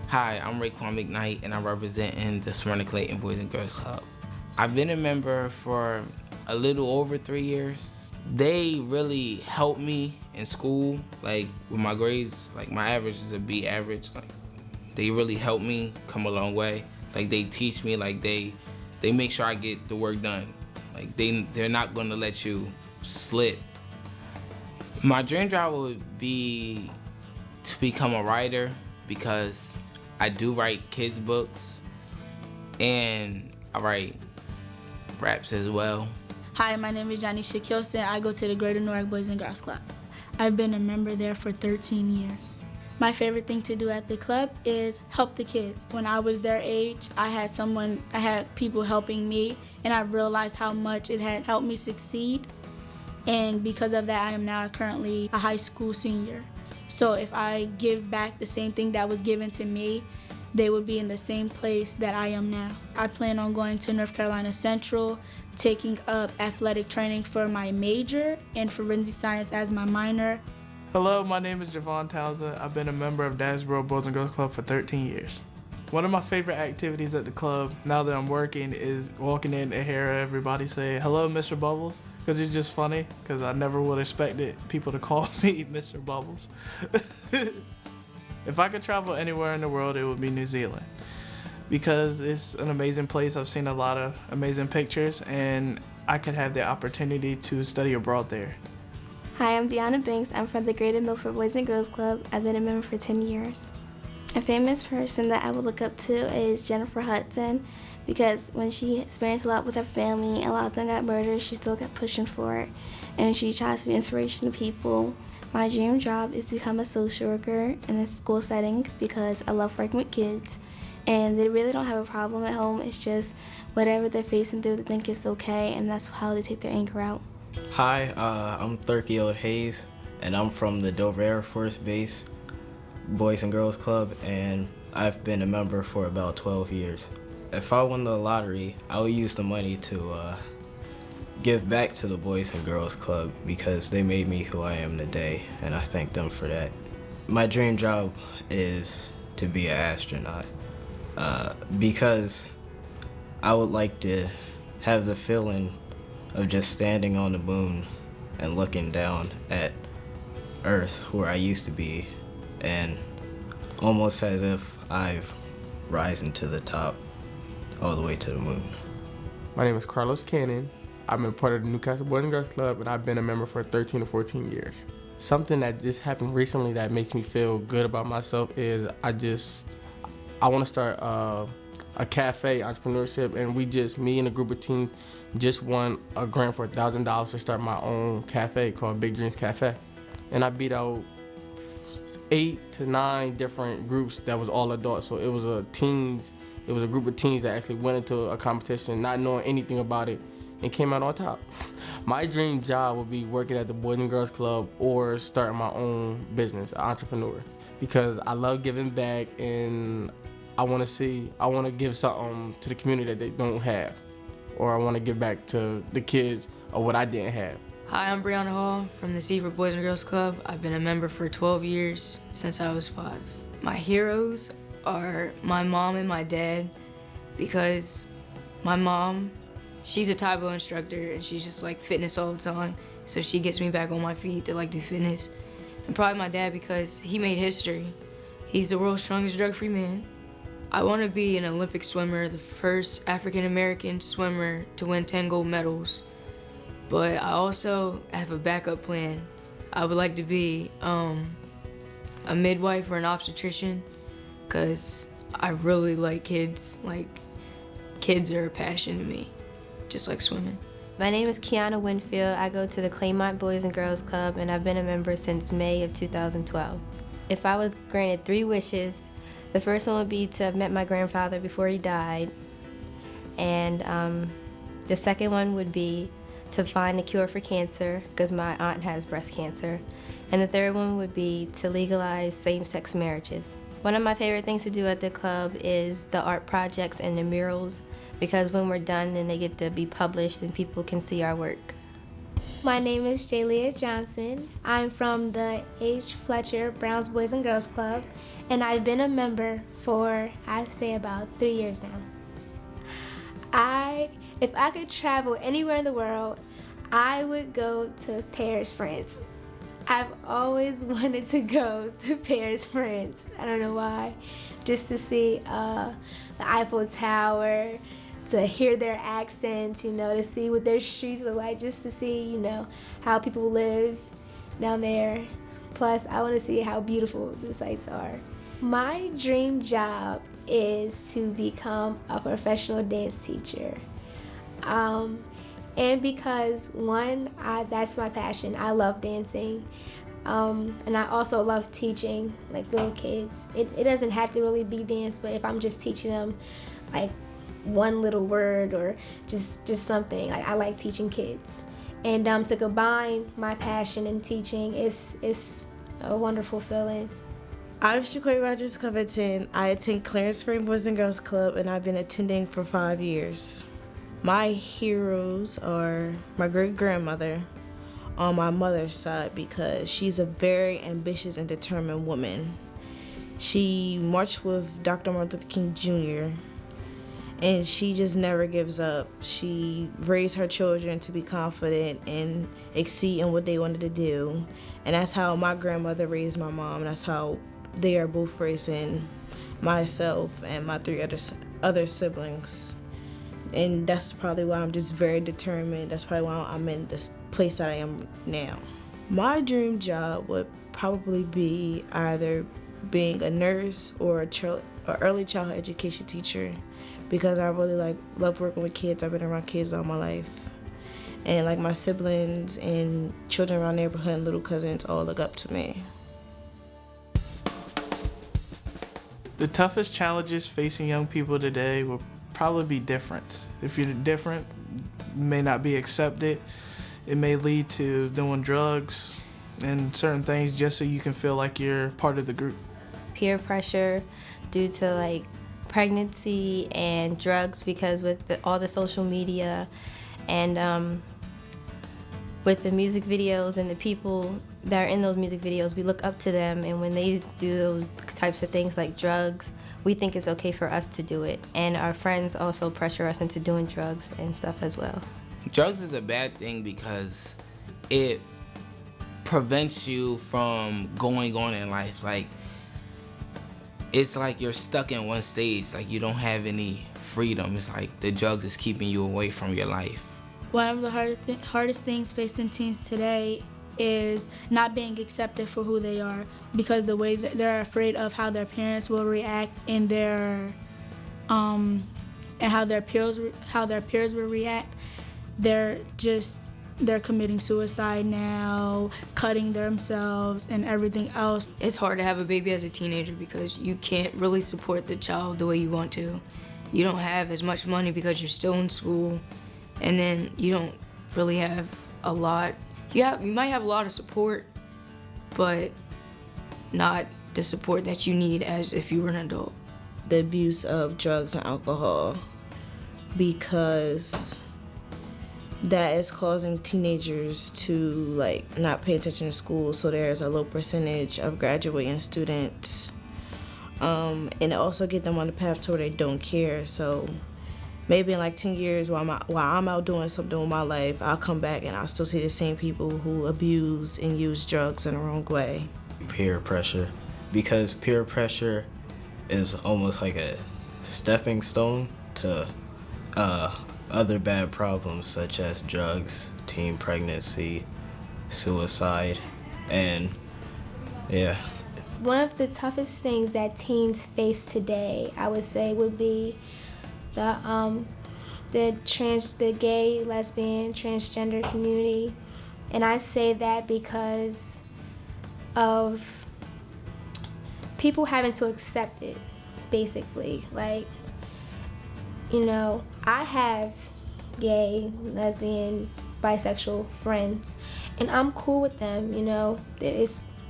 Hi, I'm Raekwon McKnight, and I'm representing the Smyrna Clayton Boys and Girls Club. I've been a member for a little over 3 years. They really helped me in school, like with my grades. Like my average is a B average. Like they really helped me come a long way. Like they teach me, like they make sure I get the work done. Like they're not gonna let you slip. My dream job would be to become a writer because I do write kids books and I write raps as well. Hi, my name is Johnny Shakilson. I go to the Greater Newark Boys and Girls Club. I've been a member there for 13 years. My favorite thing to do at the club is help the kids. When I was their age, I had people helping me, and I realized how much it had helped me succeed. And because of that, I am now currently a high school senior. So if I give back the same thing that was given to me, they would be in the same place that I am now. I plan on going to North Carolina Central, taking up athletic training for my major and forensic science as my minor. Hello, my name is Javon Townsend. I've been a member of Dashboro Boys and Girls Club for 13 years. One of my favorite activities at the club now that I'm working is walking in and hear everybody say, "Hello, Mr. Bubbles," because it's just funny, because I never would have expected people to call me Mr. Bubbles. If I could travel anywhere in the world, it would be New Zealand, because it's an amazing place. I've seen a lot of amazing pictures, and I could have the opportunity to study abroad there. Hi, I'm Deanna Banks. I'm from the Greater Milford Boys and Girls Club. I've been a member for 10 years. A famous person that I would look up to is Jennifer Hudson, because when she experienced a lot with her family and a lot of them got murdered, she still kept pushing for it, and she tries to be inspiration to people. My dream job is to become a social worker in a school setting because I love working with kids, and they really don't have a problem at home. It's just whatever they're facing through, they think it's okay, and that's how they take their anger out. Hi, I'm Thirkield Hayes, and I'm from the Delaware Air Force Base Boys and Girls Club, and I've been a member for about 12 years. If I won the lottery, I would use the money to give back to the Boys and Girls Club because they made me who I am today, and I thank them for that. My dream job is to be an astronaut because I would like to have the feeling of just standing on the moon and looking down at Earth where I used to be, and almost as if I've risen to the top all the way to the moon. My name is Carlos Cannon. I'm a part of the Newcastle Boys and Girls Club, and I've been a member for 13 or 14 years. Something that just happened recently that makes me feel good about myself is I want to start a cafe entrepreneurship, and me and a group of teens just won a grant for $1,000 to start my own cafe called Big Dreams Cafe. And I beat out 8 to 9 different groups that was all adults. So it was a group of teens that actually went into a competition not knowing anything about it and came out on top. My dream job would be working at the Boys and Girls Club or starting my own business, an entrepreneur, because I love giving back, and I want to give something to the community that they don't have, or I want to give back to the kids of what I didn't have. Hi, I'm Brianna Hall from the Seaford Boys and Girls Club. I've been a member for 12 years since I was 5. My heroes are my mom and my dad, because my mom, she's a Taibo instructor, and she's just like fitness all the time, so she gets me back on my feet to like do fitness. And probably my dad, because he made history. He's the world's strongest drug-free man. I want to be an Olympic swimmer, the first African-American swimmer to win 10 gold medals. But I also have a backup plan. I would like to be a midwife or an obstetrician, because I really like kids. Like, kids are a passion to me, just like swimming. My name is Kiana Winfield. I go to the Claymont Boys and Girls Club, and I've been a member since May of 2012. If I was granted 3 wishes, the first one would be to have met my grandfather before he died. And the second one would be to find a cure for cancer, because my aunt has breast cancer. And the third one would be to legalize same-sex marriages. One of my favorite things to do at the club is the art projects and the murals, because when we're done, then they get to be published and people can see our work. My name is Jaylia Johnson. I'm from the H. Fletcher Browns Boys and Girls Club, and I've been a member for, I'd say, about 3 years now. If I could travel anywhere in the world, I would go to Paris, France. I've always wanted to go to Paris, France. I don't know why. Just to see the Eiffel Tower, to hear their accents, to see what their streets look like, just to see, how people live down there. Plus, I want to see how beautiful the sights are. My dream job is to become a professional dance teacher. And because, one, that's my passion. I love dancing. And I also love teaching, like, little kids. It doesn't have to really be dance, but if I'm just teaching them, like, one little word or just something, I like teaching kids. And to combine my passion and teaching is a wonderful feeling. I'm Shaquay Rogers Covington. I attend Clarence Spring Boys and Girls Club, and I've been attending for 5 years. My heroes are my great-grandmother on my mother's side because she's a very ambitious and determined woman. She marched with Dr. Martin Luther King Jr., and she just never gives up. She raised her children to be confident and exceed in what they wanted to do. And that's how my grandmother raised my mom. That's how they are both raising myself and my 3 other siblings. And that's probably why I'm just very determined. That's probably why I'm in this place that I am now. My dream job would probably be either being a nurse or an early childhood education teacher, because I really love working with kids. I've been around kids all my life. And like my siblings and children around the neighborhood and little cousins all look up to me. The toughest challenges facing young people today will probably be difference. If you're different, you may not be accepted. It may lead to doing drugs and certain things just so you can feel like you're part of the group. Peer pressure due to pregnancy and drugs, because with all the social media and with the music videos and the people that are in those music videos, we look up to them, and when they do those types of things like drugs, we think it's okay for us to do it. And our friends also pressure us into doing drugs and stuff as well. Drugs is a bad thing because it prevents you from going on in life. It's like you're stuck in one stage. You don't have any freedom. It's like the drugs is keeping you away from your life. One of the hardest things facing teens today is not being accepted for who they are, because the way that they're afraid of how their parents will react and and how their peers will react. They're committing suicide now, cutting themselves and everything else. It's hard to have a baby as a teenager because you can't really support the child the way you want to. You don't have as much money because you're still in school, and then you don't really have a lot. You might have a lot of support, but not the support that you need as if you were an adult. The abuse of drugs and alcohol, because that is causing teenagers to not pay attention to school, so there's a low percentage of graduating students, and it also get them on the path to where they don't care. So maybe in 10 years while I'm out doing something with my life, I'll come back and I'll still see the same people who abuse and use drugs in the wrong way. Peer pressure, because peer pressure is almost like a stepping stone to other bad problems such as drugs, teen pregnancy, suicide, and yeah. One of the toughest things that teens face today, I would say, would be the gay, lesbian, transgender community. And I say that because of people having to accept it, basically. I have gay, lesbian, bisexual friends, and I'm cool with them,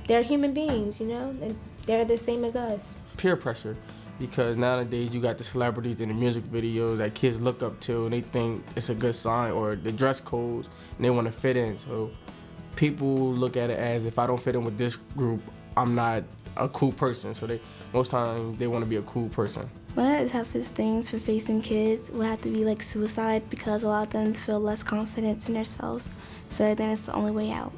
They're human beings, and they're the same as us. Peer pressure, because nowadays you got the celebrities in the music videos that kids look up to, and they think it's a good sign, or the dress codes, and they want to fit in. So people look at it as, if I don't fit in with this group, I'm not a cool person. So most times they want to be a cool person. One of the toughest things for facing kids would have to be like suicide, because a lot of them feel less confidence in themselves. So I think it's the only way out.